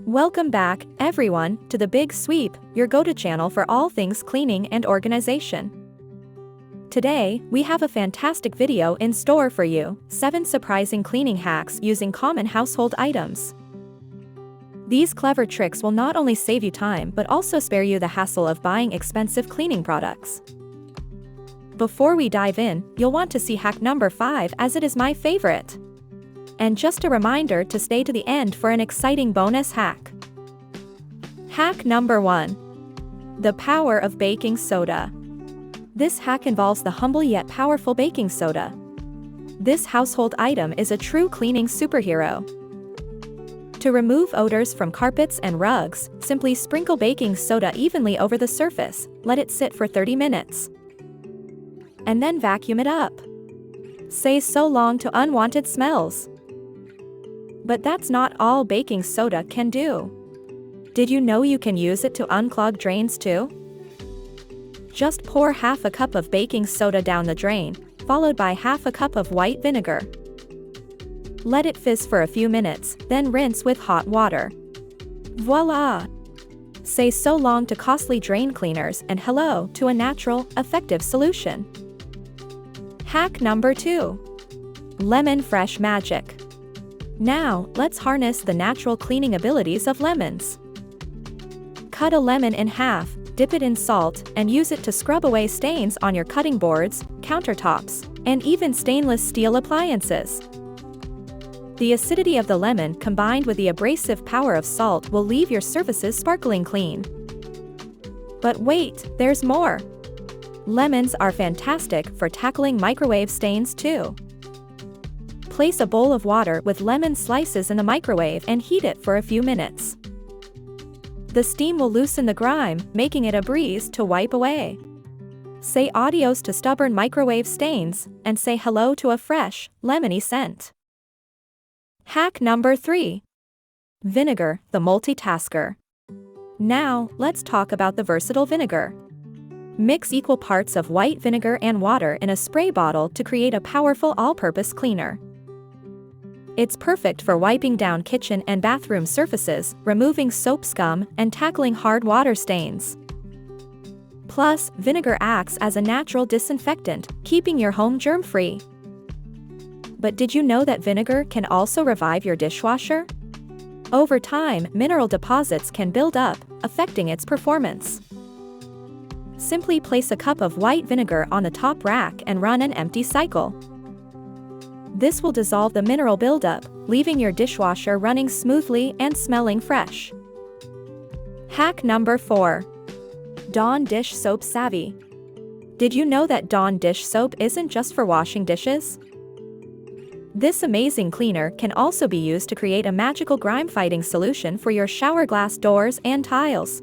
Welcome back, everyone, to The Big Sweep, your go-to channel for all things cleaning and organization. Today, we have a fantastic video in store for you, 7 surprising cleaning hacks using common household items. These clever tricks will not only save you time but also spare you the hassle of buying expensive cleaning products. Before we dive in, you'll want to see hack number 5 as it is my favorite. And just a reminder to stay to the end for an exciting bonus hack. Hack number 1. The power of baking soda. This hack involves the humble yet powerful baking soda. This household item is a true cleaning superhero. To remove odors from carpets and rugs, simply sprinkle baking soda evenly over the surface, let it sit for 30 minutes. And then vacuum it up. Say so long to unwanted smells. But that's not all baking soda can do. Did you know you can use it to unclog drains too? Just pour half a cup of baking soda down the drain, followed by half a cup of white vinegar. Let it fizz for a few minutes, then rinse with hot water. Voila! Say so long to costly drain cleaners and hello to a natural, effective solution. Hack number 2. Lemon Fresh Magic. Now, let's harness the natural cleaning abilities of lemons. Cut a lemon in half, dip it in salt, and use it to scrub away stains on your cutting boards, countertops, and even stainless steel appliances. The acidity of the lemon combined with the abrasive power of salt will leave your surfaces sparkling clean. But wait, there's more. Lemons are fantastic for tackling microwave stains too. Place a bowl of water with lemon slices in the microwave and heat it for a few minutes. The steam will loosen the grime, making it a breeze to wipe away. Say adios to stubborn microwave stains, and say hello to a fresh, lemony scent. Hack number 3. Vinegar, the multitasker. Now, let's talk about the versatile vinegar. Mix equal parts of white vinegar and water in a spray bottle to create a powerful all-purpose cleaner. It's perfect for wiping down kitchen and bathroom surfaces, removing soap scum, and tackling hard water stains. Plus, vinegar acts as a natural disinfectant, keeping your home germ-free. But did you know that vinegar can also revive your dishwasher? Over time, mineral deposits can build up, affecting its performance. Simply place a cup of white vinegar on the top rack and run an empty cycle. This will dissolve the mineral buildup, leaving your dishwasher running smoothly and smelling fresh. Hack number 4. Dawn Dish Soap Savvy. Did you know that Dawn dish soap isn't just for washing dishes? This amazing cleaner can also be used to create a magical grime-fighting solution for your shower glass doors and tiles.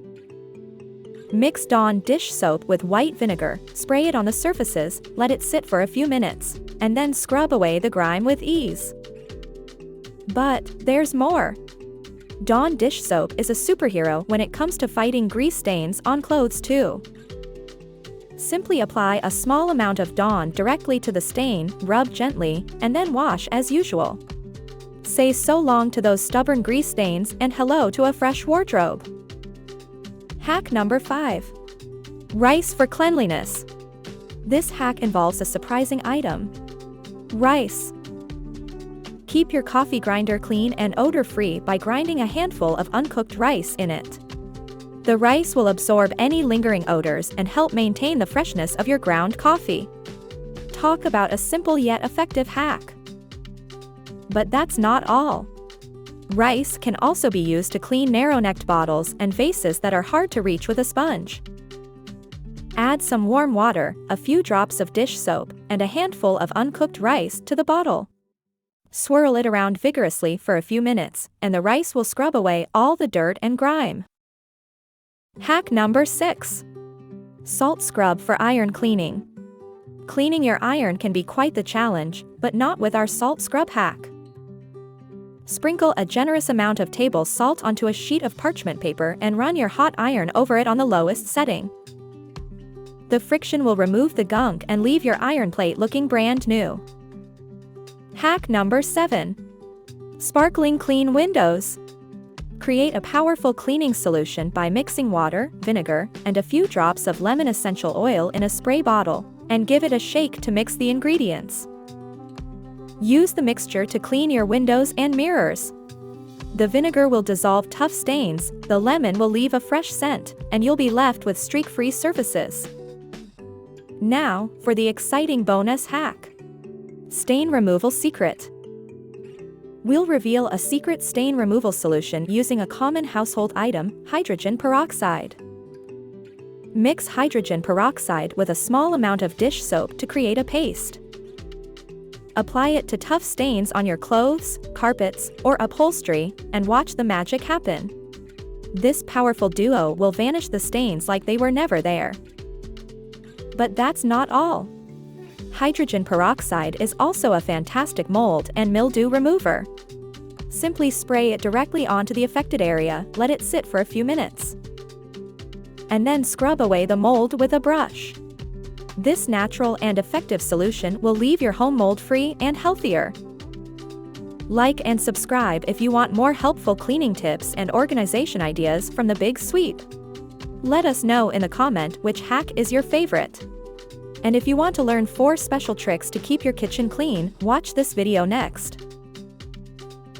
Mix Dawn dish soap with white vinegar, spray it on the surfaces, let it sit for a few minutes, and then scrub away the grime with ease. But there's more. Dawn dish soap is a superhero when it comes to fighting grease stains on clothes too. Simply apply a small amount of Dawn directly to the stain, rub gently, and then wash as usual. Say so long to those stubborn grease stains and hello to a fresh wardrobe. Hack number 5. Rice for cleanliness. This hack involves a surprising item. Rice. Keep your coffee grinder clean and odor-free by grinding a handful of uncooked rice in it. The rice will absorb any lingering odors and help maintain the freshness of your ground coffee. Talk about a simple yet effective hack. But that's not all. Rice can also be used to clean narrow-necked bottles and vases that are hard to reach with a sponge. Add some warm water, a few drops of dish soap, and a handful of uncooked rice to the bottle. Swirl it around vigorously for a few minutes, and the rice will scrub away all the dirt and grime. Hack number 6. Salt scrub for iron cleaning. Cleaning your iron can be quite the challenge, but not with our salt scrub hack. Sprinkle a generous amount of table salt onto a sheet of parchment paper and run your hot iron over it on the lowest setting. The friction will remove the gunk and leave your iron plate looking brand new. Hack number 7. Sparkling clean windows. Create a powerful cleaning solution by mixing water, vinegar, and a few drops of lemon essential oil in a spray bottle, and give it a shake to mix the ingredients. Use the mixture to clean your windows and mirrors. The vinegar will dissolve tough stains, the lemon will leave a fresh scent, and you'll be left with streak-free surfaces. Now, for the exciting bonus hack. Stain removal secret. We'll reveal a secret stain removal solution using a common household item, hydrogen peroxide. Mix hydrogen peroxide with a small amount of dish soap to create a paste. Apply it to tough stains on your clothes, carpets, or upholstery, and watch the magic happen. This powerful duo will vanish the stains like they were never there. But that's not all. Hydrogen peroxide is also a fantastic mold and mildew remover. Simply spray it directly onto the affected area, let it sit for a few minutes, and then scrub away the mold with a brush. This natural and effective solution will leave your home mold-free and healthier. Like and subscribe if you want more helpful cleaning tips and organization ideas from the Big Sweep. Let us know in the comment which hack is your favorite. And if you want to learn 4 special tricks to keep your kitchen clean, watch this video next.